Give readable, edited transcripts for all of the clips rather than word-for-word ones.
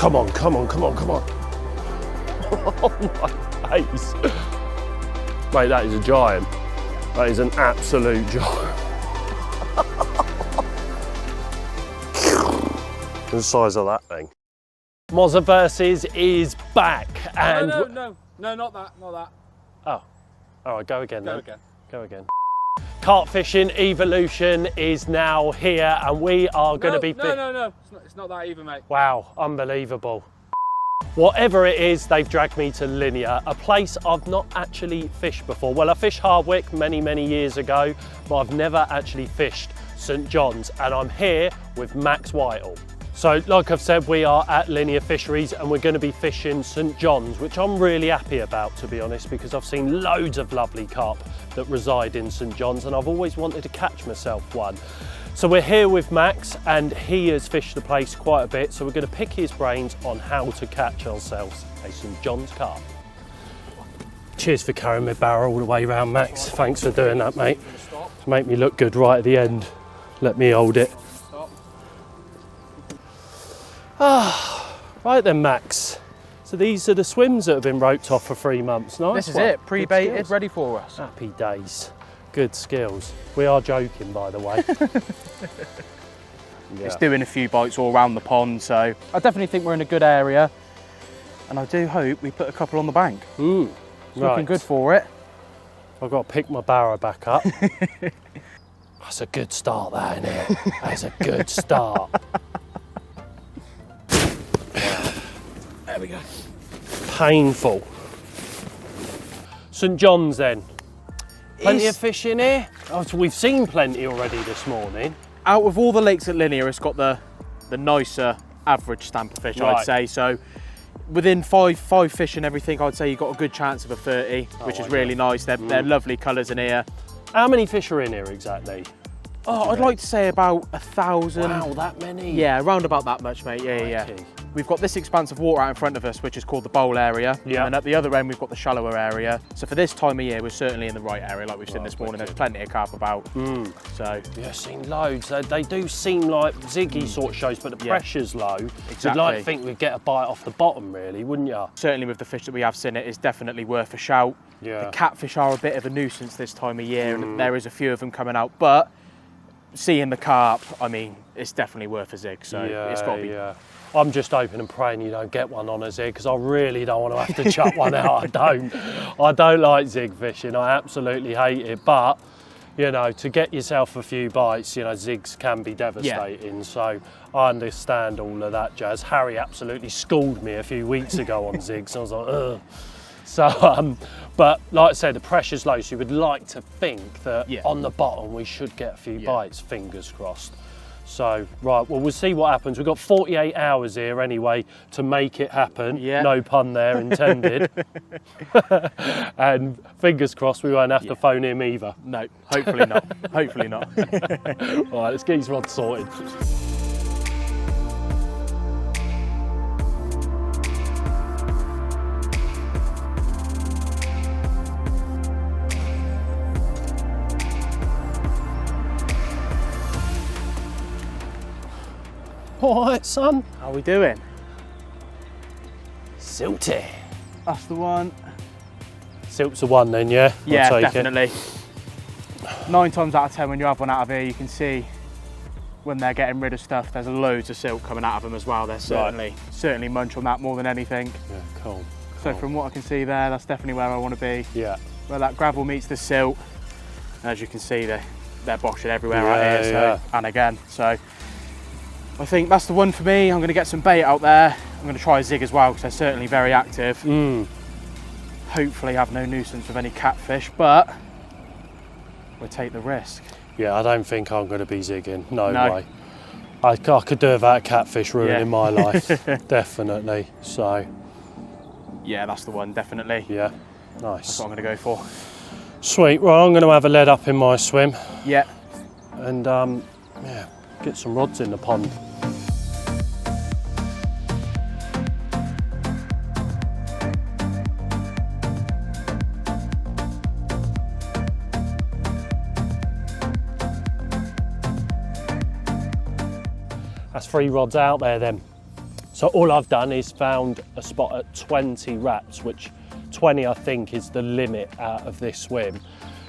Come on, come on, come on, come on. Oh my face. Mate, that is a giant. That is an absolute giant. The size of that thing. Mozza Versus is back, and No, not that. Oh, all right, go again then. Go again. Carp Fishing Evolution is now here, and we are going to be... No, it's not that either, mate. Wow, unbelievable. Whatever it is, they've dragged me to Linear, a place I've not actually fished before. Well, I fished Hardwick many years ago, but I've never actually fished St John's, and I'm here with Max Whitehall. So, like I've said, we are at Linear Fisheries and we're going to be fishing St John's, which I'm really happy about, to be honest, because I've seen loads of lovely carp that reside in St John's and I've always wanted to catch myself one. So we're here with Max and he has fished the place quite a bit, so we're going to pick his brains on how to catch ourselves a St John's carp. Cheers for carrying my barrel all the way around, Max. Thanks for doing that, mate. To make me look good right at the end. Let me hold it. Right then, Max. So these are the swims that have been roped off for 3 months. Nice. This is it, pre-baited, ready for us. Happy days. Good skills. We are joking, by the way. Yeah. It's doing a few bites all around the pond, so I definitely think we're in a good area. And I do hope we put a couple on the bank. It's looking good for it. I've got to pick my barrow back up. That's a good start, that, isn't it? That's a good start. There we go. Painful. St John's then. Plenty of fish in here. Oh, so we've seen plenty already this morning. Out of all the lakes at Linear, it's got the nicer average stamp of fish, Right. I'd say. So within five fish and everything, I'd say you've got a good chance of a 30, which is really nice. They're lovely colours in here. How many fish are in here exactly? Oh, I'd like to say about 1,000. Wow, that many? Yeah, around about that much, mate. Yeah. We've got this expanse of water out in front of us, which is called the bowl area. Yeah. And at the other end, we've got the shallower area. So for this time of year, we're certainly in the right area, like we've seen this morning. There's plenty of carp about. So yeah, I've seen loads. They do seem like ziggy sort of shows, but the pressure's low. Exactly. You'd like to think we'd get a bite off the bottom, really, wouldn't you? certainly with the fish that we have seen, it is definitely worth a shout. Yeah. The catfish are a bit of a nuisance this time of year, and there is a few of them coming out. But seeing the carp, I mean, it's definitely worth a zig. So it's got to be. Yeah. I'm just hoping and praying you don't get one on a zig, because I really don't want to have to chuck one out. I don't like zig fishing. I absolutely hate it. But you know, to get yourself a few bites, you know, zigs can be devastating. Yeah. So I understand all of that jazz. Harry absolutely schooled me a few weeks ago on zigs. I was like, ugh. So, but like I said, the pressure's low, so you would like to think that on the bottom we should get a few bites, fingers crossed. So, right, well, we'll see what happens. We've got 48 hours here anyway to make it happen. Yeah. No pun there intended. And fingers crossed we won't have to phone him either. No, hopefully not. Hopefully not. All right, let's get his rod sorted. All right, son. How are we doing? Silty. That's the one. Silt's the one then, yeah? Yeah, I'll take definitely. 9 times out of 10 when you have one out of here, you can see when they're getting rid of stuff, there's loads of silt coming out of them as well. They're certainly munch on that more than anything. Yeah, cool. So from what I can see there, that's definitely where I want to be. Yeah. Where that gravel meets the silt. As you can see, they're boshing everywhere out here. So, and again, so I think that's the one for me. I'm going to get some bait out there. I'm going to try a zig as well because they're certainly very active. Hopefully have no nuisance with any catfish, but we'll take the risk. Yeah, I don't think I'm going to be zigging. No way. I could do without a catfish ruining my life. Definitely. So. Yeah, that's the one, definitely. Yeah, nice. That's what I'm going to go for. Sweet. Well, I'm going to have a lead up in my swim. Yeah. And yeah, get some rods in the pond. That's 3 rods out there then. So all I've done is found a spot at 20 wraps, which 20 I think is the limit out of this swim.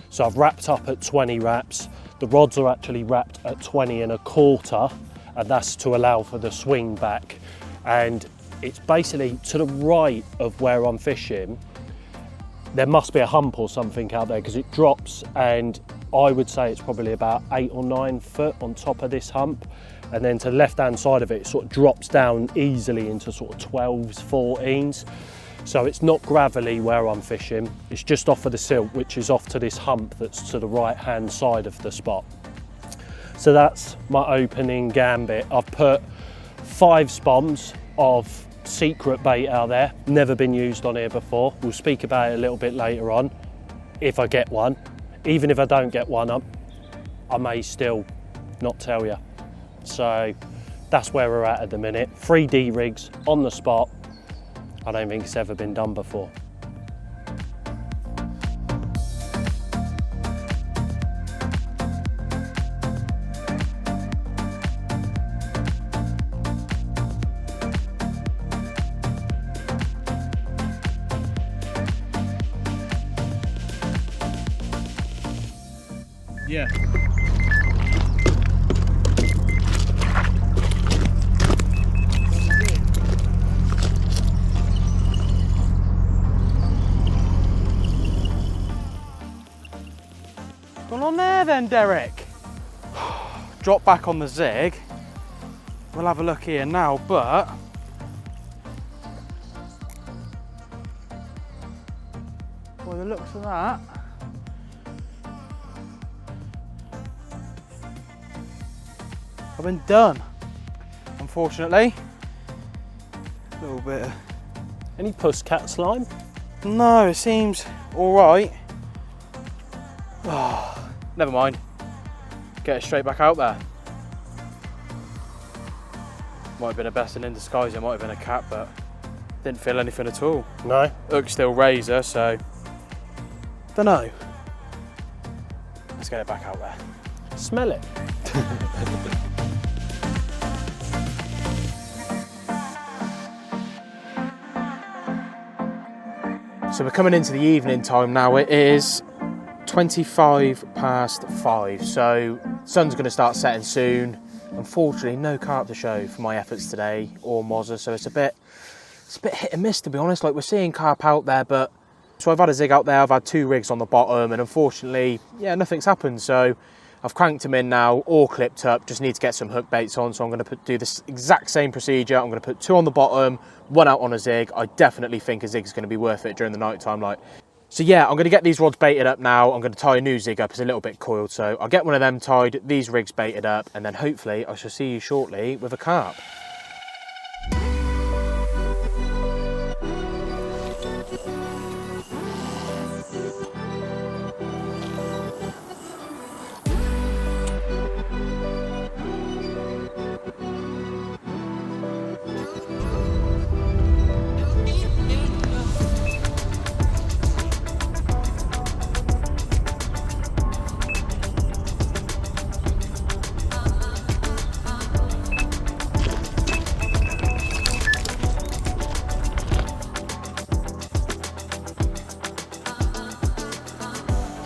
So I've wrapped up at 20 wraps. The rods are actually wrapped at 20 1/4, and that's to allow for the swing back. And it's basically to the right of where I'm fishing. There must be a hump or something out there because it drops, and I would say it's probably about 8 or 9 foot on top of this hump. And then to the left-hand side of it, it sort of drops down easily into sort of 12s, 14s. So it's not gravelly where I'm fishing. It's just off of the silt, which is off to this hump that's to the right-hand side of the spot. So that's my opening gambit. I've put 5 spoms of secret bait out there, never been used on here before. We'll speak about it a little bit later on, if I get one. Even if I don't get one, I may still not tell you. So that's where we're at the minute. 3D rigs on the spot. I don't think it's ever been done before. Yeah. What's on there then, Derek? Drop back on the zig. We'll have a look here now, but by the looks of that, I've been done, unfortunately. A little bit of... Any pusscat slime? No, it seems all right. Oh, never mind. Get it straight back out there. Might have been a blessing in disguise, it might have been a cat, but didn't feel anything at all. No? Hook's still razor, so don't know. Let's get it back out there. Smell it. So we're coming into the evening time now. It is 5:25, so sun's going to start setting soon. Unfortunately, no carp to show for my efforts today or Mozza, so it's a bit hit and miss, to be honest. Like, we're seeing carp out there, but so I've had a zig out there, I've had 2 rigs on the bottom, and unfortunately, yeah, nothing's happened. So I've cranked them in now, all clipped up, just need to get some hook baits on, so I'm going to do this exact same procedure. I'm going to put 2 on the bottom, 1 out on a zig. I definitely think a zig is going to be worth it during the night time. So yeah, I'm going to get these rods baited up now. I'm going to tie a new zig up. It's a little bit coiled, so I'll get one of them tied, these rigs baited up, and then hopefully I shall see you shortly with a carp.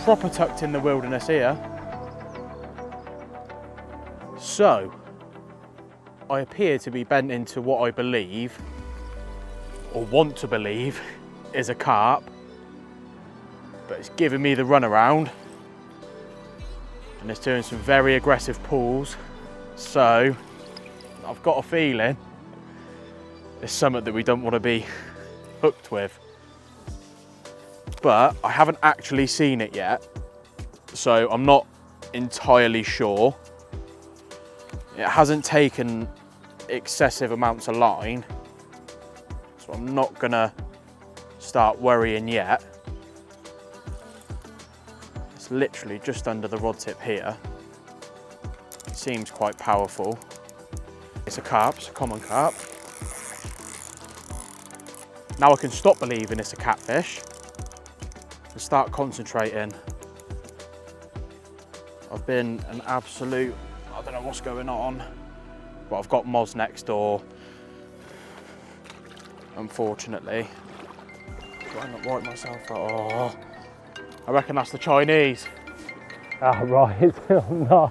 Proper tucked in the wilderness here. So, I appear to be bent into what I believe, or want to believe, is a carp, but it's giving me the runaround, and it's doing some very aggressive pulls, so I've got a feeling it's something that we don't want to be hooked with. But I haven't actually seen it yet, so I'm not entirely sure. It hasn't taken excessive amounts of line, so I'm not gonna start worrying yet. It's literally just under the rod tip here. It seems quite powerful. It's a carp, it's a common carp. Now I can stop believing it's a catfish and start concentrating. I've been an absolute, I don't know what's going on, but I've got Moz next door. unfortunately. Do I not wipe myself out? Oh, I reckon that's the Chinese. Ah, right. Oh, no.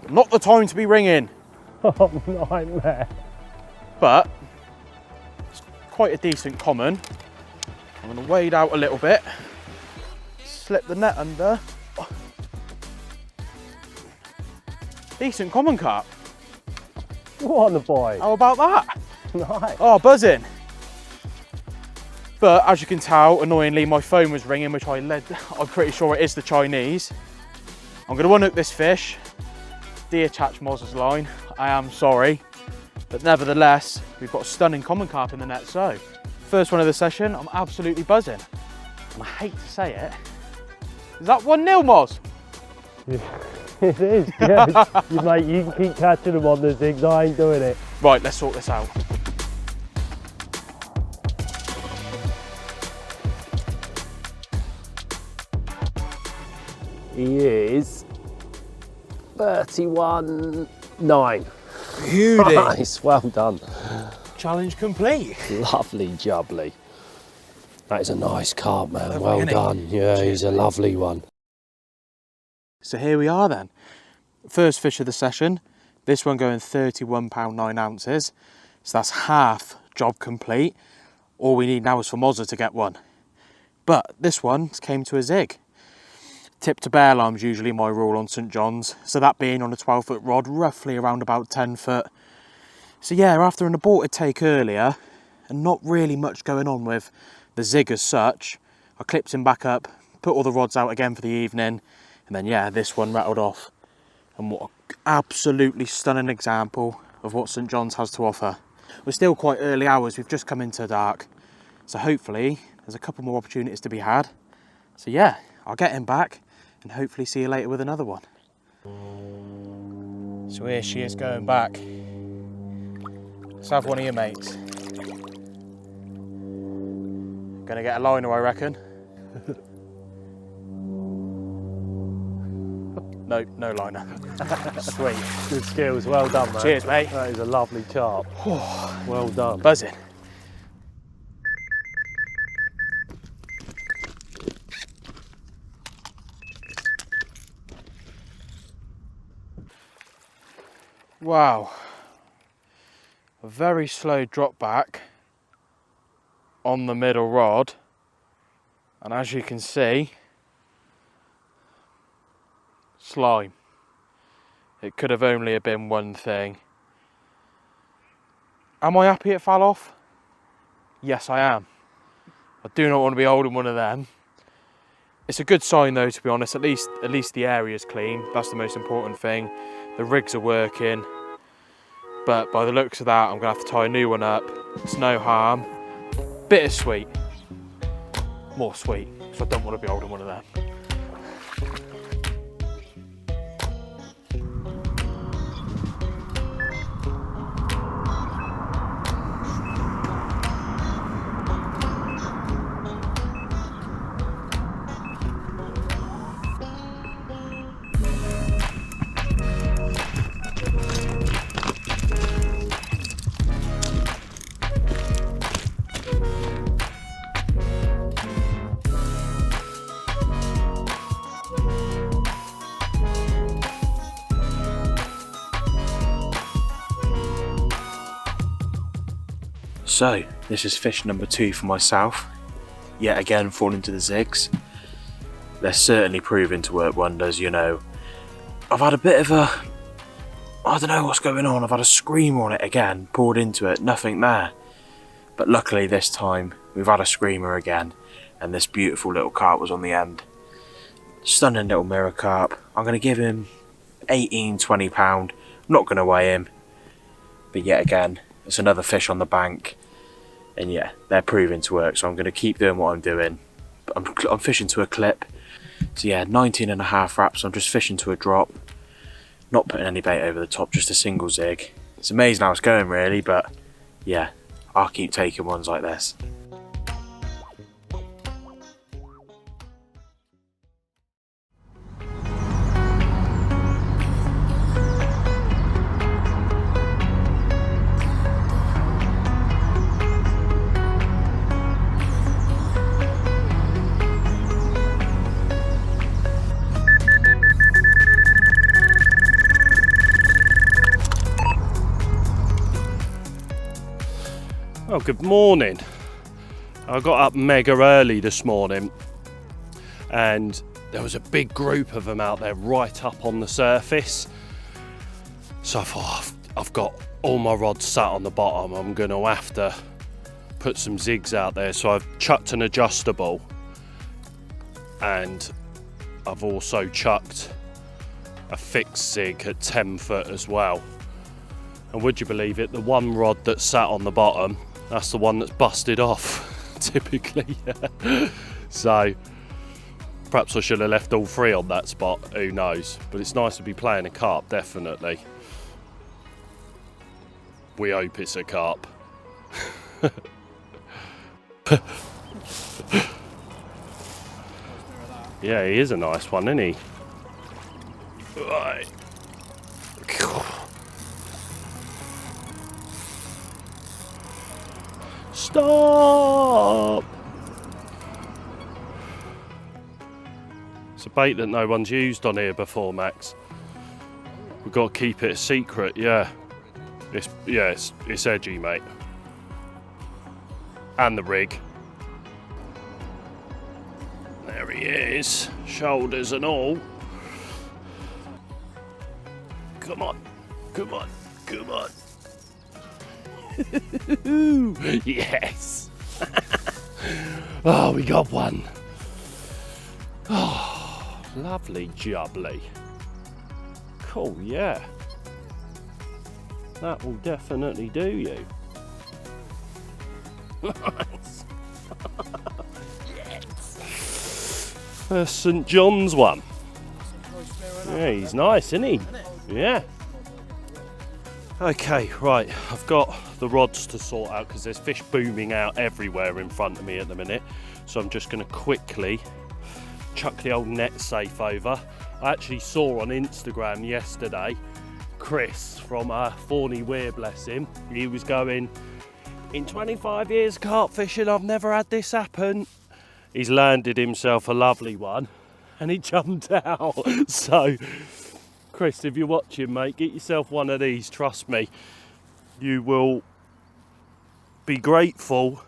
Not the time to be ringing. Oh, nightmare. But it's quite a decent common. I'm going to wade out a little bit, slip the net under. Decent common carp. What on the boy? How about that? Nice. Oh, buzzing. But as you can tell, annoyingly, my phone was ringing, which I'm pretty sure it is the Chinese. I'm going to unhook this fish, deattach Mozza's line. I am sorry, but nevertheless, we've got a stunning common carp in the net. So, first one of the session, I'm absolutely buzzing. And I hate to say it, is that 1-0, Moz? It is, yeah. Mate, you can keep catching them on the zigs, I ain't doing it. Right, let's sort this out. He is 31.9. Beauty. Nice, well done. Challenge complete. Lovely jubbly. That is a nice carp, man. Lovely, Well isn't he? done. Yeah, Cheers, he's a mate. lovely one. So here we are then. First fish of the session. This one going £31 9 ounces. So that's half job complete. All we need now is for Mozza to get one. But this one came to a zig. Tip to bare lime's usually my rule on St John's. So that being on a 12-foot rod, roughly around about 10 foot. So yeah, after an aborted take earlier, and not really much going on with the zig as such, I clipped him back up, put all the rods out again for the evening, and then yeah, this one rattled off. And what an absolutely stunning example of what St John's has to offer. We're still quite early hours, we've just come into dark. So hopefully there's a couple more opportunities to be had. So yeah, I'll get him back and hopefully see you later with another one. So here she is going back. Let's have one of your mates. Gonna get a liner, I reckon. No, no liner. Sweet. Good skills, well done, man. Cheers, mate. That is a lovely carp. Well done. Buzzing. Wow. A very slow drop back on the middle rod. And as you can see, slime. It could have only have been one thing. Am I happy it fell off? Yes, I am. I do not want to be holding one of them. It's a good sign though, to be honest. At least the area's clean. That's the most important thing. The rigs are working. But by the looks of that, I'm gonna have to tie a new one up. It's no harm. Bittersweet. More sweet, because I don't want to be holding one of them. So, this is fish number 2 for myself. Yet again, falling to the zigs. They're certainly proving to work wonders, you know. I've had a bit of a... I don't know what's going on. I've had a screamer on it again, pulled into it, nothing there. But luckily this time, we've had a screamer again, and this beautiful little carp was on the end. Stunning little mirror carp. I'm going to give him 18, 20 pound. I'm not going to weigh him. But yet again, it's another fish on the bank. And yeah, they're proving to work, so I'm going to keep doing what I'm doing. I'm fishing to a clip. So yeah, 19.5 wraps. I'm just fishing to a drop. Not putting any bait over the top, just a single zig. It's amazing how it's going really, but yeah, I'll keep taking ones like this. Oh, good morning. I got up mega early this morning and there was a big group of them out there right up on the surface. So I thought, I've got all my rods sat on the bottom. I'm going to have to put some zigs out there. So I've chucked an adjustable and I've also chucked a fixed zig at 10 foot as well. And would you believe it, the one rod that sat on the bottom, that's the one that's busted off, typically. So perhaps I should have left all three on that spot, who knows. But it's nice to be playing a carp, definitely. We hope it's a carp. Yeah, he is a nice one, isn't he? Right. Stop! It's a bait that no one's used on here before, Max. We've got to keep it a secret, yeah. It's edgy, mate. And the rig. There he is, shoulders and all. Come on, come on, come on. Yes. Oh, we got one. Oh, lovely jubbly. Cool, yeah. That will definitely do you. Nice. Yes. First St John's one. Yeah, he's nice, isn't he? Yeah. Okay, right, I've got the rods to sort out because there's fish booming out everywhere in front of me at the minute. So I'm just going to quickly chuck the old net safe over. I actually saw on Instagram yesterday, Chris from Thorny Weir, bless him, he was going, in 25 years carp fishing, I've never had this happen. He's landed himself a lovely one and he jumped out. So Chris, if you're watching, mate, get yourself one of these. Trust me, you will be grateful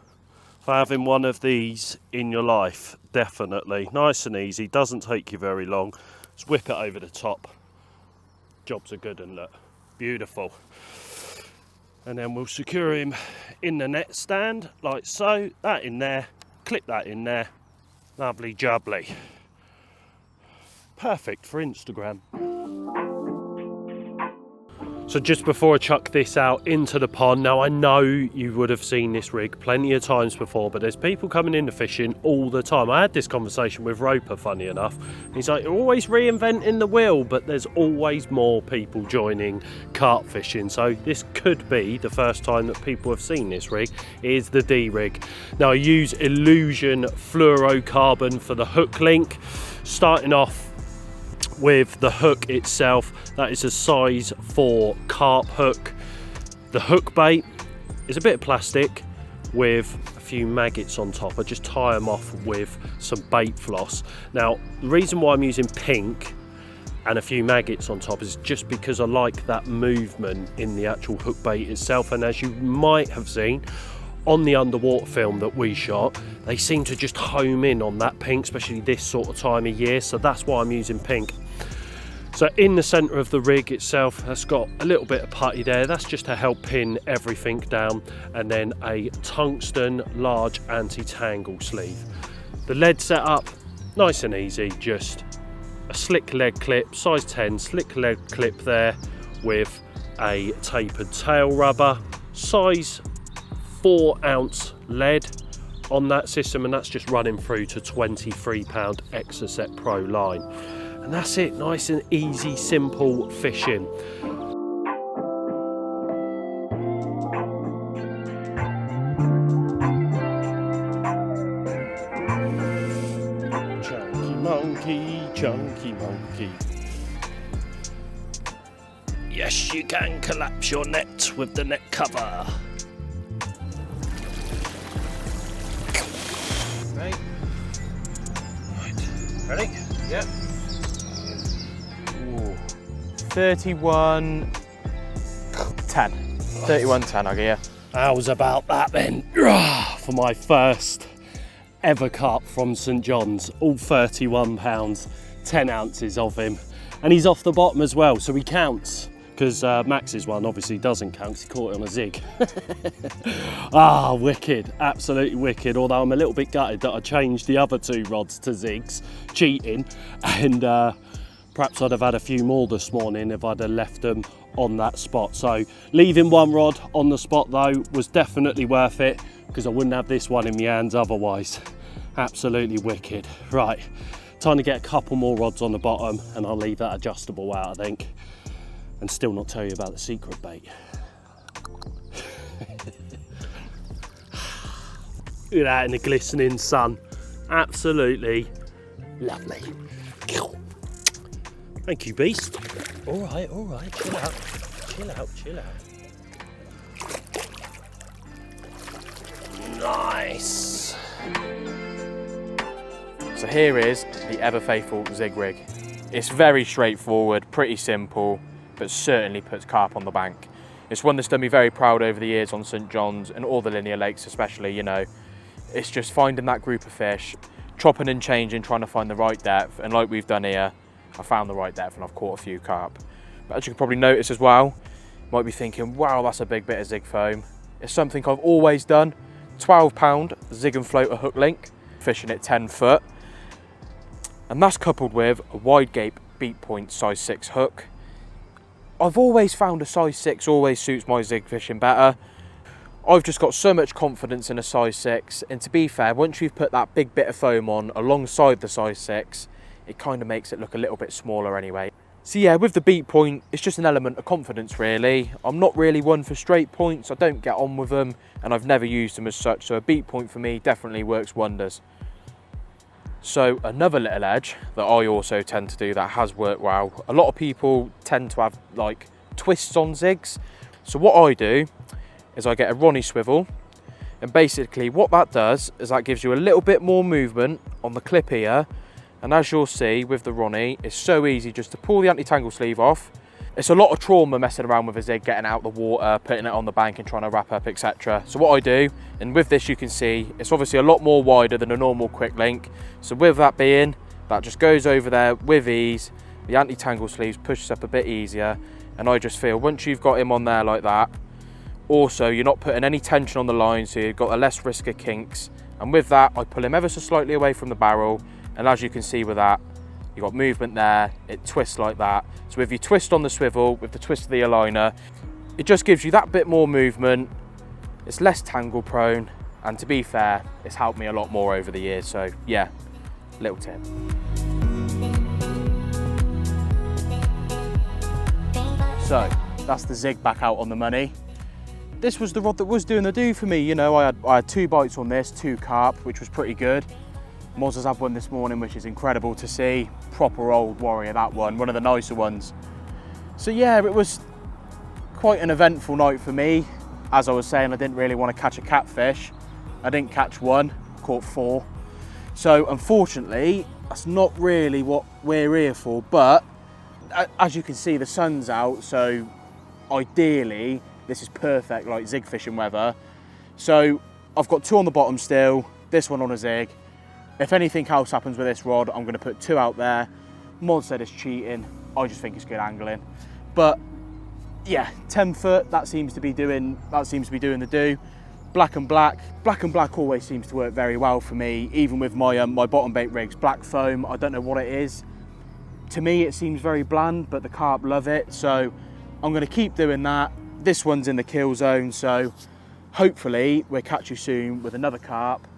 for having one of these in your life. Definitely. Nice and easy, doesn't take you very long. Just whip it over the top. Jobs are good and look, beautiful. And then we'll secure him in the net stand, like so. That in there, clip that in there. Lovely jubbly. Perfect for Instagram. So just before I chuck this out into the pond, now I know you would have seen this rig plenty of times before, but there's people coming into fishing all the time. I had this conversation with Roper, funny enough. He's like, you're always reinventing the wheel, but there's always more people joining carp fishing. So this could be the first time that people have seen this rig. It is the D rig. Now I use Illusion fluorocarbon for the hook link. Starting off with the hook itself, that is a size 4 carp hook. The hook bait is a bit of plastic with a few maggots on top. I just tie them off with some bait floss. Now the reason why I'm using pink and a few maggots on top is just because I like that movement in the actual hook bait itself. And as you might have seen on the underwater film that we shot, they seem to just home in on that pink, especially this sort of time of year, so that's why I'm using pink. So in the centre of the rig itself, that's got a little bit of putty there. That's just to help pin everything down. And then a tungsten large anti-tangle sleeve. The lead setup, nice and easy. Just a slick lead clip, size 10, slick lead clip there with a tapered tail rubber. Size 4-ounce lead on that system, and that's just running through to 23-pound Exocet Pro line. And that's it, nice and easy, simple fishing. Chunky monkey, chunky monkey. Yes, you can collapse your net with the net cover. Right. Ready? Yep. 31.10. 31.10, I'll get you. How's about that then? For my first ever carp from St John's, all 31 pounds, 10 ounces of him. And he's off the bottom as well, so he counts. Because Max's one obviously doesn't count because he caught it on a zig. Ah, wicked, absolutely wicked. Although I'm a little bit gutted that I changed the other 2 rods to zigs, cheating. And perhaps I'd have had a few more this morning if I'd have left them on that spot. So leaving 1 rod on the spot though was definitely worth it because I wouldn't have this one in my hands otherwise. Absolutely wicked. Right, time to get a couple more rods on the bottom and I'll leave that adjustable out, I think. And still not tell you about the secret bait. Look at that in the glistening sun. Absolutely lovely. Thank you, beast. All right, chill out. Chill out, chill out. Nice. So here is the ever faithful Zig Rig. It's very straightforward, pretty simple, but certainly puts carp on the bank. It's one that's done me very proud over the years on St John's and all the linear lakes especially, you know. It's just finding that group of fish, chopping and changing, trying to find the right depth, and like we've done here, I found the right depth and I've caught a few carp. But as you can probably notice as well, you might be thinking, wow, that's a big bit of zig foam. It's something I've always done. 12-pound zig and floater hook link, fishing at 10 foot. And that's coupled with a wide gape beat point size 6 hook. I've always found a size 6 always suits my zig fishing better. I've just got so much confidence in a size 6, and to be fair, once you've put that big bit of foam on alongside the size 6, it kind of makes it look a little bit smaller anyway. So yeah, with the beat point, it's just an element of confidence really. I'm not really one for straight points, I don't get on with them, and I've never used them as such, so a beat point for me definitely works wonders. So another little edge that I also tend to do that has worked well, a lot of people tend to have like twists on zigs. So what I do is I get a Ronnie swivel, and basically what that does is that gives you a little bit more movement on the clip here. And as you'll see with the Ronnie, it's so easy just to pull the anti-tangle sleeve off. It's a lot of trauma messing around with a zig, getting out the water, putting it on the bank and trying to wrap up, etc. So what I do, and with this you can see, it's obviously a lot more wider than a normal quick link. So with that being, that just goes over there with ease. The anti-tangle sleeves pushes up a bit easier. And I just feel once you've got him on there like that, also you're not putting any tension on the line, so you've got a less risk of kinks. And with that, I pull him ever so slightly away from the barrel. And as you can see with that, you've got movement there, it twists like that. So if you twist on the swivel with the twist of the aligner, it just gives you that bit more movement. It's less tangle prone, and to be fair, it's helped me a lot more over the years. So yeah, little tip. So that's the zig back out on the money. This was the rod that was doing the do for me. You know, I had 2 bites on this, 2 carp, which was pretty good. Mozza's had one this morning, which is incredible to see. Proper old warrior, that one of the nicer ones. So yeah, it was quite an eventful night for me. As I was saying, I didn't really want to catch a catfish. I didn't catch one, caught 4. So unfortunately, that's not really what we're here for, but as you can see, the sun's out, so ideally, this is perfect, like zig fishing weather. So I've got 2 on the bottom still, this one on a zig. If anything else happens with this rod, I'm going to put 2 out there. Mod said it's cheating. I just think it's good angling. But yeah, 10 foot, that seems to be doing the do. Black and black always seems to work very well for me. Even with my my bottom bait rigs, black foam. I don't know what it is. To me, it seems very bland, but the carp love it. So I'm going to keep doing that. This one's in the kill zone, so hopefully we'll catch you soon with another carp.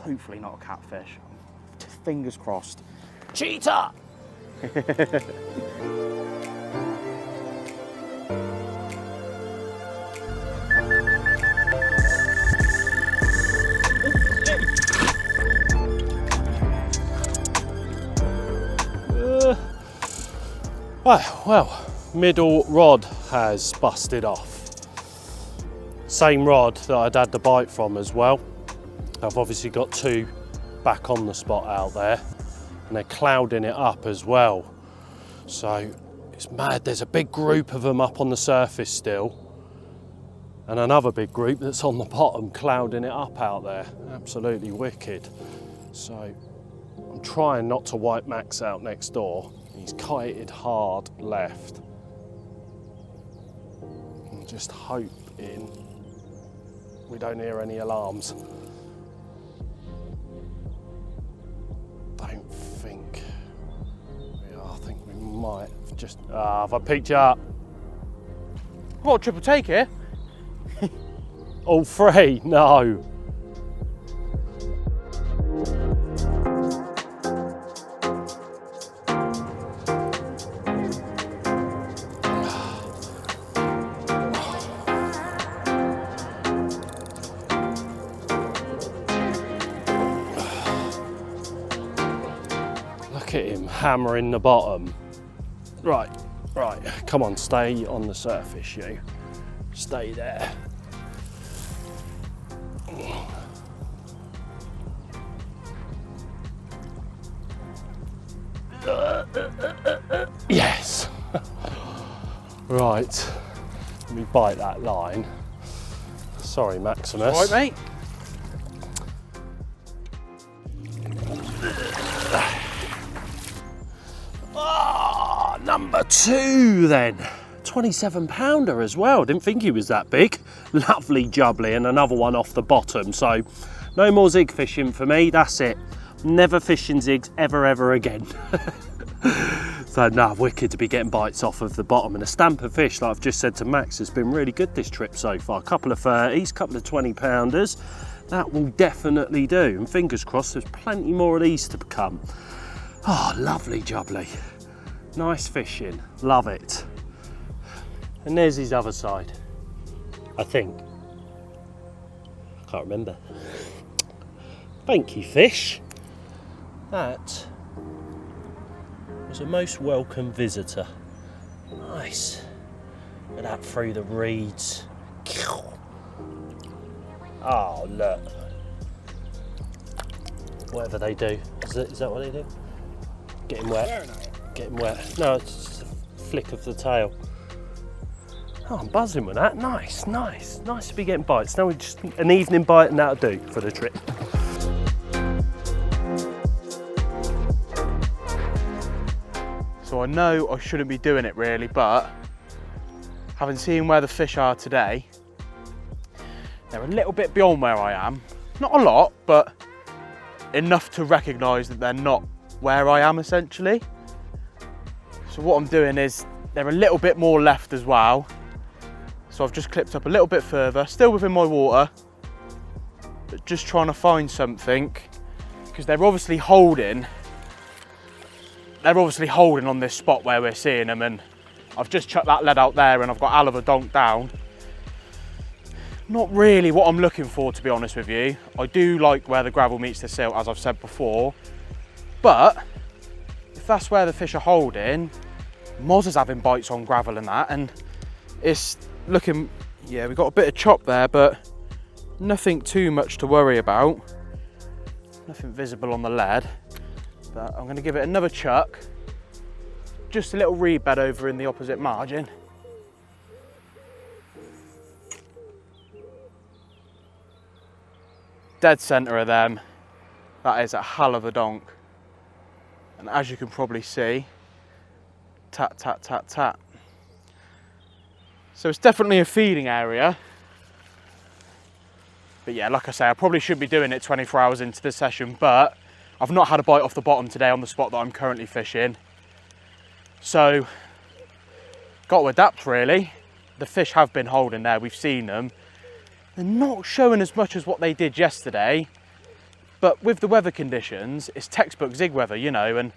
Hopefully not a catfish. Fingers crossed. Cheetah! Well, middle rod has busted off. Same rod that I'd had the bite from as well. I've obviously got 2 back on the spot out there, and they're clouding it up as well. So it's mad, there's a big group of them up on the surface still. And another big group that's on the bottom, clouding it up out there. Absolutely wicked. So I'm trying not to wipe Max out next door. He's kited hard left. I'm just hoping we don't hear any alarms. Don't think we are. I think we might have just... have I picked you up? What, triple take here? All three? No. Look at him hammering the bottom. Right, come on, stay on the surface, you. Stay there. Yes. Right, let me bite that line. Sorry, Maximus. All right, mate. Ah, number 2 then. 27 pounder as well. Didn't think he was that big. Lovely jubbly, and another one off the bottom. So no more zig fishing for me. That's it. Never fishing zigs ever again. So no, wicked to be getting bites off of the bottom, and a stamp of fish, like I've just said to Max, has been really good this trip so far. A couple of 30s, couple of 20 pounders. That will definitely do, and fingers crossed there's plenty more of these to come. Oh, lovely jubbly. Nice fishing, love it. And there's his other side, I think. I can't remember. Thank you, fish. That was a most welcome visitor. Nice. Look at that through the reeds. Oh, look. Whatever they do. Is that what they do? Get him wet. Get him wet. No, it's just a flick of the tail. Oh, I'm buzzing with that. Nice. Nice to be getting bites. Now we just need an evening bite, and that'll do for the trip. So I know I shouldn't be doing it really, but having seen where the fish are today, they're a little bit beyond where I am. Not a lot, but enough to recognise that they're not where I am essentially. So what I'm doing is, they're a little bit more left as well. So I've just clipped up a little bit further, still within my water, but just trying to find something, because they're obviously holding on this spot where we're seeing them, and I've just chucked that lead out there and I've got Oliver donked down. Not really what I'm looking for, to be honest with you. I do like where the gravel meets the silt, as I've said before, but if that's where the fish are holding, Mozza's having bites on gravel and that, and it's looking, yeah, we've got a bit of chop there, but nothing too much to worry about. Nothing visible on the lead, but I'm going to give it another chuck. Just a little reed bed over in the opposite margin. Dead centre of them. That is a hell of a donk. And as you can probably see, tat, tat, tat, tat. So it's definitely a feeding area. But yeah, like I say, I probably shouldn't be doing it 24 hours into the session, but I've not had a bite off the bottom today on the spot that I'm currently fishing. So, got to adapt really. The fish have been holding there, we've seen them. They're not showing as much as what they did yesterday, but with the weather conditions, it's textbook zig weather, you know, and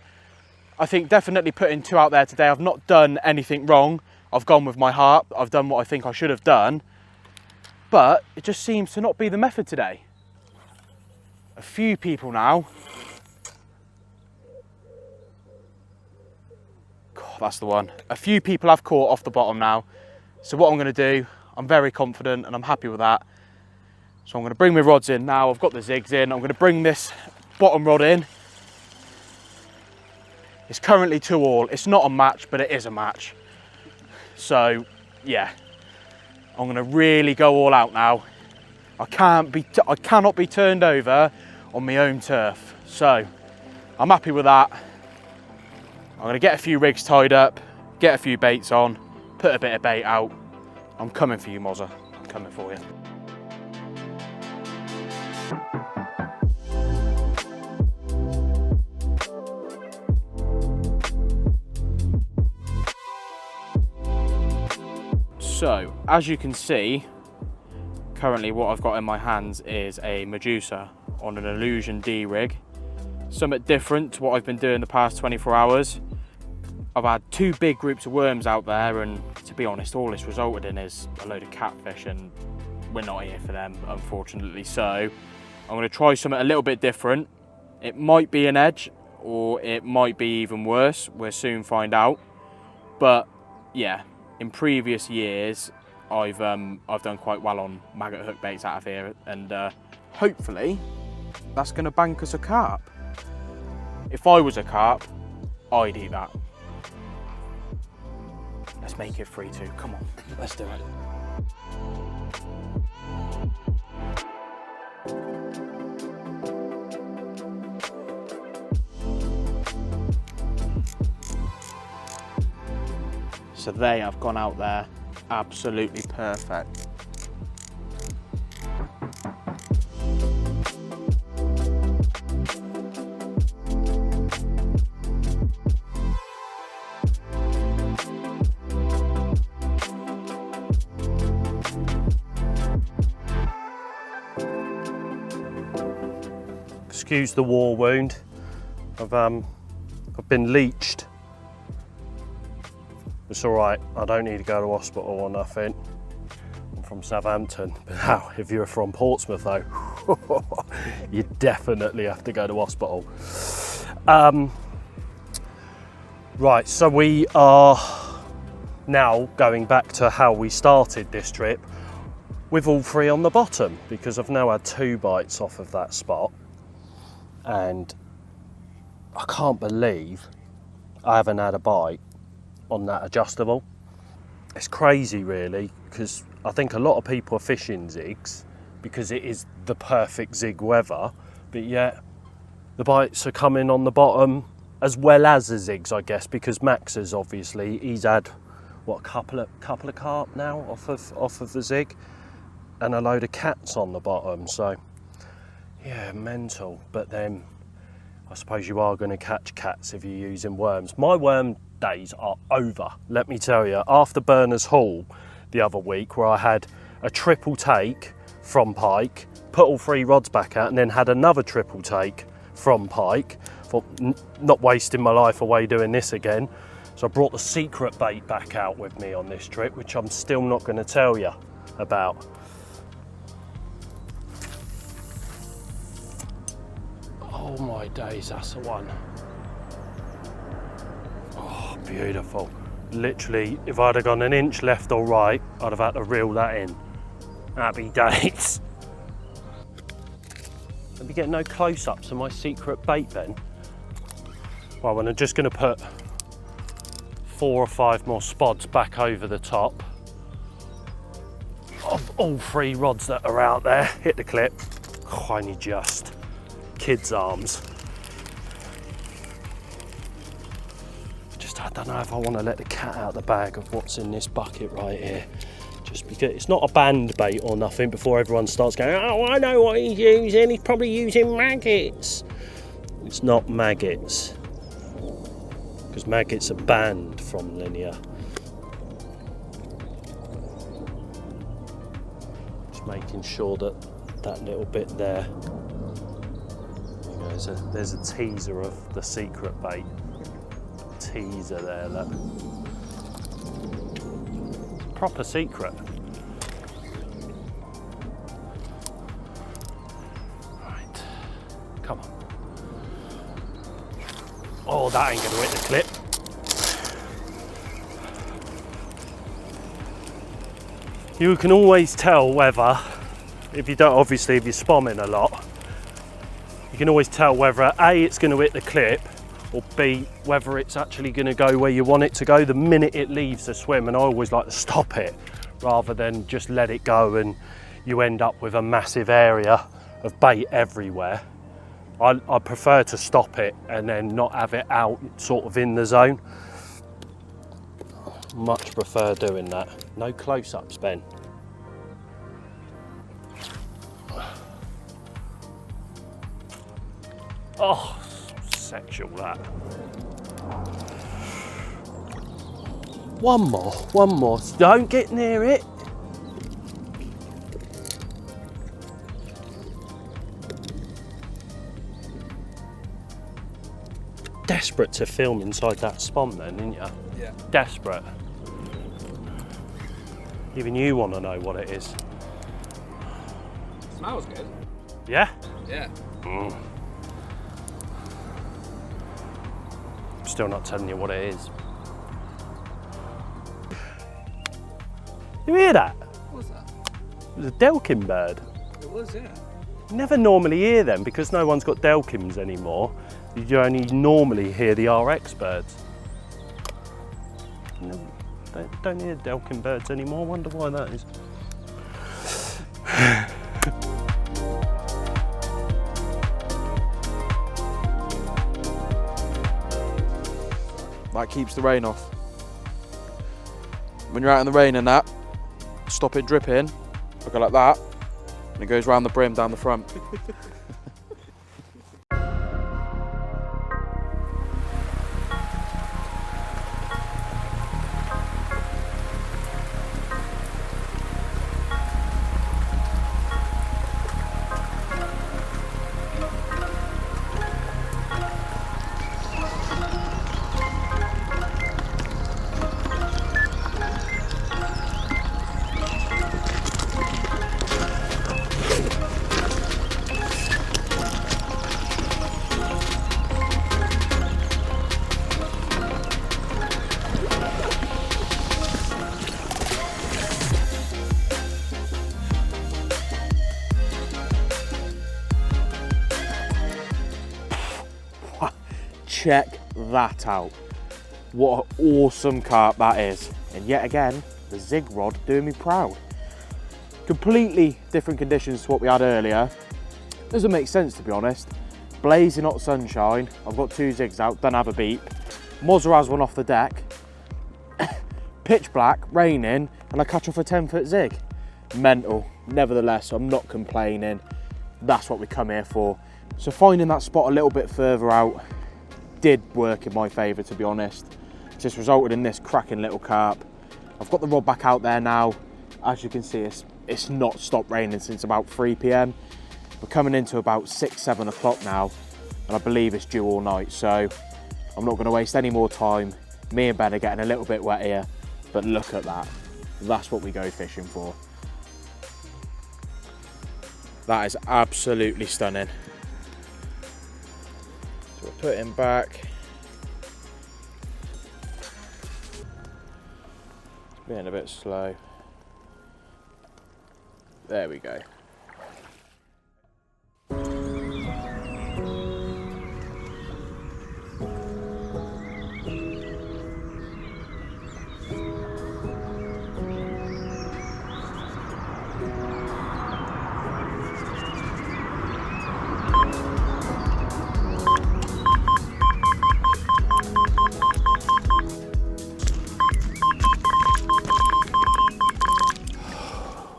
I think definitely putting 2 out there today, I've not done anything wrong. I've gone with my heart, I've done what I think I should have done, but it just seems to not be the method today. A few people now, God, that's the one. A few people have caught off the bottom now. So what I'm going to do, I'm very confident and I'm happy with that. So I'm going to bring my rods in now. I've got the zigs in. I'm going to bring this bottom rod in. It's currently 2 all. It's not a match, but it is a match. So yeah, I'm going to really go all out now. I cannot be turned over on my own turf. So I'm happy with that. I'm going to get a few rigs tied up, get a few baits on, put a bit of bait out. I'm coming for you, Mozza. I'm coming for you. So, as you can see, currently what I've got in my hands is a Medusa on an Illusion D rig. Somewhat different to what I've been doing the past 24 hours. I've had 2 big groups of worms out there, and to be honest, all it's resulted in is a load of catfish, and we're not here for them, unfortunately. So I'm going to try something a little bit different. It might be an edge, or it might be even worse. We'll soon find out. But yeah, in previous years, I've done quite well on maggot hook baits out of here, and hopefully that's going to bank us a carp. If I was a carp, I'd eat that. Let's make it 3-2. Come on, let's do it. So they have gone out there absolutely perfect. Excuse the war wound. I've been leeched. It's all right. I don't need to go to hospital or nothing. I'm from Southampton, but now if you're from Portsmouth though, you definitely have to go to hospital. Right, so we are now going back to how we started this trip with all 3 on the bottom, because I've now had 2 bites off of that spot. And I can't believe I haven't had a bite on that adjustable. It's crazy really, because I think a lot of people are fishing zigs because it is the perfect zig weather, but yet the bites are coming on the bottom as well as the zigs, I guess, because Max has obviously, he's had what, a couple of carp now off of the zig, and a load of cats on the bottom. So yeah, mental. But then I suppose you are going to catch cats if you're using worms. My worm days are over, let me tell you. After Berners Hall the other week, where I had a triple take from pike, put all 3 rods back out, and then had another triple take from pike, thought not wasting my life away doing this again. So I brought the secret bait back out with me on this trip, which I'm still not going to tell you about. Oh my days, that's the one. Oh, beautiful. Literally, if I'd have gone an inch left or right, I'd have had to reel that in. Happy days. Let me get no close-ups of my secret bait then. Well, I'm just going to put 4 or 5 more spods back over the top of all 3 rods that are out there. Hit the clip. Oh, I need just kids' arms. I don't know if I want to let the cat out the bag of what's in this bucket right here. Just because it's not a band bait or nothing, before everyone starts going, oh, I know what he's using, he's probably using maggots. It's not maggots, because maggots are banned from Linear. Just making sure that that little bit there, you know, there's a teaser of the secret bait. Teaser there, look. Proper secret. Right, come on. Oh, that ain't gonna hit the clip. You can always tell whether, if you're spomming a lot, you can always tell whether A, it's gonna hit the clip, or B, whether it's actually going to go where you want it to go the minute it leaves the swim. And I always like to stop it rather than just let it go and you end up with a massive area of bait everywhere. I prefer to stop it and then not have it out sort of in the zone. Much prefer doing that. No close-ups, Ben. Oh, sexual that. One more. Don't get near it. Desperate to film inside that spawn then, didn't you? Yeah. Desperate. Even you want to know what it is. Smells good. Yeah? Yeah. I'm still not telling you what it is. You hear that? What was that? It was a Delkin bird. It was, yeah. You never normally hear them because no one's got Delkins anymore. You only normally hear the RX birds. No, don't hear Delkin birds anymore. Wonder why that is. That keeps the rain off. When you're out in the rain and that, stop it dripping, look like that, and it goes round the brim down the front. Check that out. What an awesome carp that is. And yet again, the Zig rod doing me proud. Completely different conditions to what we had earlier. Doesn't make sense, to be honest. Blazing hot sunshine. I've got 2 zigs out, don't have a beep. Mozza has one off the deck. Pitch black, raining, and I catch off a 10-foot zig. Mental. Nevertheless, I'm not complaining. That's what we come here for. So finding that spot a little bit further out did work in my favour, to be honest. It's just resulted in this cracking little carp. I've got the rod back out there now. As you can see, it's not stopped raining since about 3 p.m. We're coming into about 6-7 o'clock now, and I believe it's due all night, so I'm not going to waste any more time. Me and Ben are getting a little bit wet here, but look at that. That's what we go fishing for. That is absolutely stunning. So we'll put him back. It's being a bit slow. There we go.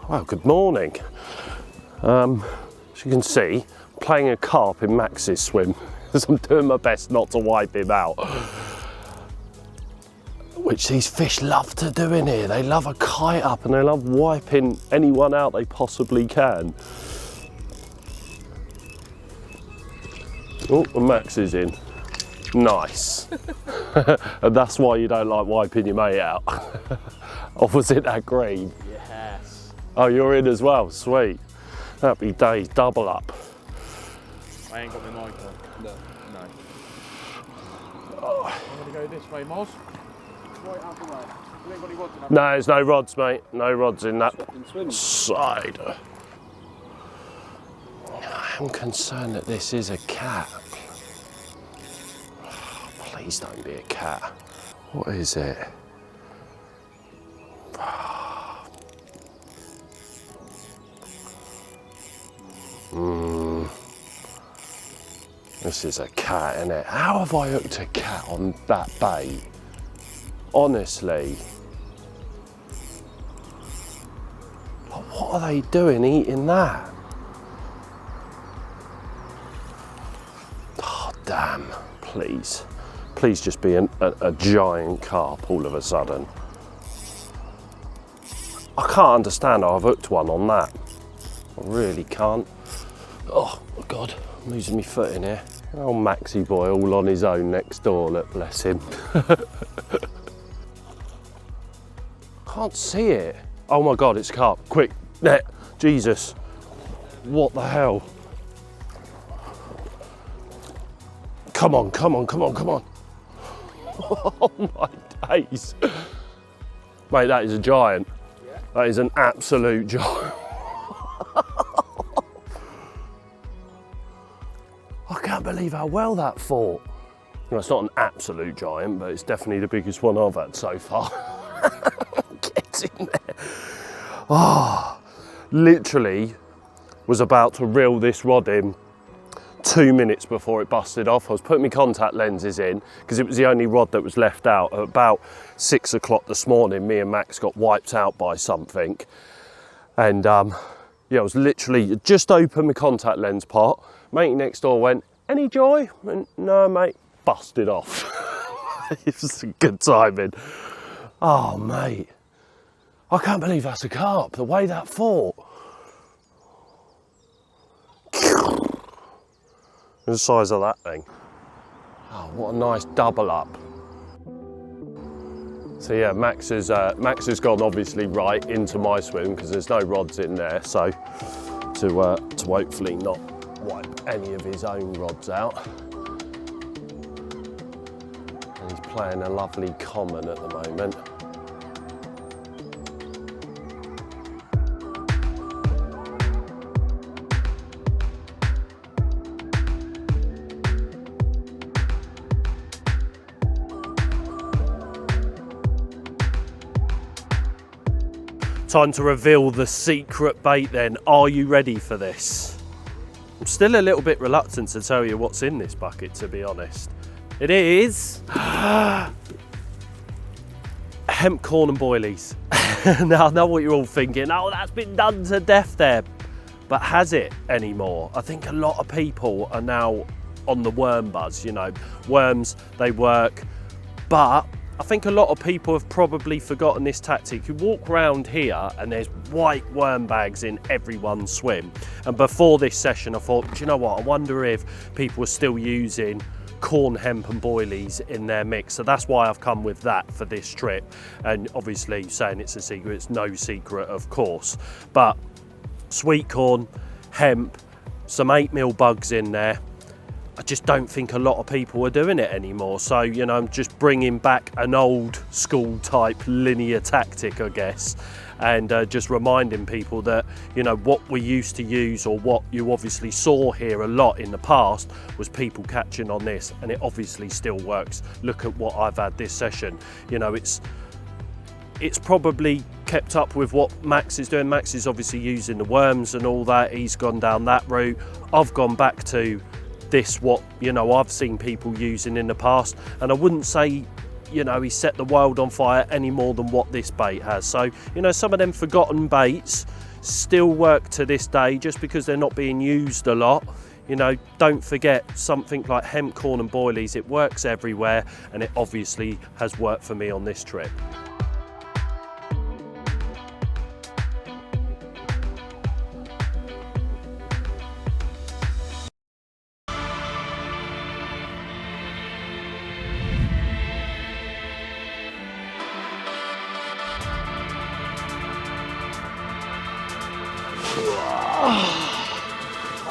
Well, good morning. As you can see, I'm playing a carp in Max's swim because I'm doing my best not to wipe him out. Which these fish love to do in here. They love a kite up and they love wiping anyone out they possibly can. Oh, and Max is in. Nice. And that's why you don't like wiping your mate out. Or was it that green? Yes. Oh, you're in as well, sweet. Happy days, double up. I ain't got my mic on. No. No. Oh. I'm gonna go this way, Moz. Right out the way. You ain't got any rods in that? No, there's no rods, mate. No rods in that In side. I'm concerned that this is a cat. Please don't be a cat. What is it? This is a cat, isn't it? How have I hooked a cat on that bait? Honestly. What are they doing eating that? Oh, damn. Please. Please just be a giant carp all of a sudden. I can't understand how I've hooked one on that. I really can't. Oh, God. I'm losing my foot in here. Oh, Maxie boy all on his own next door, look, bless him. Can't see it. Oh my God, it's a carp. Quick, net, Jesus. What the hell? Come on, come on, come on, come on. Oh my days. Mate, that is a giant. Yeah. That is an absolute giant. I can't believe how well that fought. Well, it's not an absolute giant, but it's definitely the biggest one I've had so far. Get in there. Oh, literally was about to reel this rod in 2 minutes before it busted off. I was putting my contact lenses in because it was the only rod that was left out. At about 6 o'clock this morning, me and Max got wiped out by something. And yeah, I was literally just opened my contact lens pot. Mate next door went, any joy? And, no, mate, busted off. It was a good timing. Oh, mate. I can't believe that's a carp, the way that fought. The size of that thing. Oh, what a nice double up. So yeah, Max has gone obviously right into my swim because there's no rods in there, so to hopefully not wipe any of his own rods out. And he's playing a lovely common at the moment. Time to reveal the secret bait then. Are you ready for this? I'm still a little bit reluctant to tell you what's in this bucket, to be honest. It is hemp corn and boilies. Now I know what you're all thinking, oh, that's been done to death there. But has it anymore? I think a lot of people are now on the worm buzz, you know. Worms, they work, but I think a lot of people have probably forgotten this tactic. You walk around here and there's white worm bags in everyone's swim. And before this session, I thought, do you know what? I wonder if people are still using corn, hemp and boilies in their mix. So that's why I've come with that for this trip. And obviously saying it's a secret, it's no secret, of course. But sweet corn, hemp, some 8mm bugs in there. I just don't think a lot of people are doing it anymore. So, you know, I'm just bringing back an old school type linear tactic, I guess, and just reminding people that, you know, what we used to use, or what you obviously saw here a lot in the past, was people catching on this, and it obviously still works. Look at what I've had this session. You know, it's probably kept up with what Max is doing. Max is obviously using the worms and all that. He's gone down that route. I've gone back to this, what, you know, I've seen people using in the past, and I wouldn't say, you know, he set the world on fire any more than what this bait has. So, you know, some of them forgotten baits still work to this day just because they're not being used a lot. You know, don't forget something like hemp, corn and boilies. It works everywhere, and it obviously has worked for me on this trip.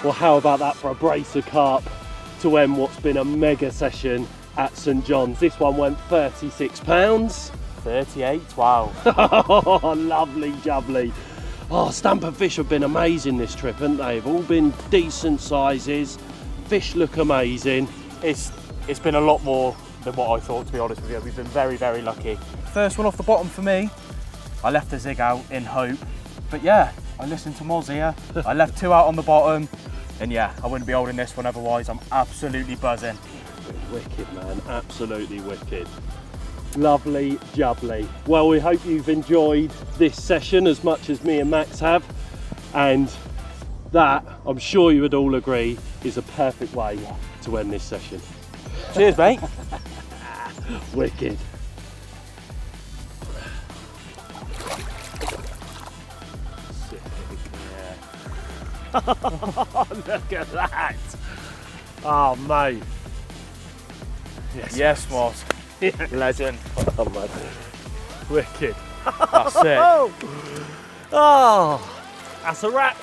Well, how about that for a brace of carp to end what's been a mega session at St John's. This one went £36. 38, wow. Oh, lovely jubbly. Oh, Stamford fish have been amazing this trip, haven't they? They've all been decent sizes. Fish look amazing. It's been a lot more than what I thought, to be honest with you. We've been very, very lucky. First one off the bottom for me. I left the zig out in hope, but yeah, I listened to Mozza here. I left 2 out on the bottom. And yeah, I wouldn't be holding this one otherwise. I'm absolutely buzzing. Wicked, man, absolutely wicked. Lovely jubbly. Well, we hope you've enjoyed this session as much as me and Max have, and that, I'm sure you would all agree, is a perfect way to end this session. Cheers, mate. Wicked. Look at that. Oh, mate. Yes, Moz. Legend. Oh, man. Wicked. That's it. Oh, that's a wrap.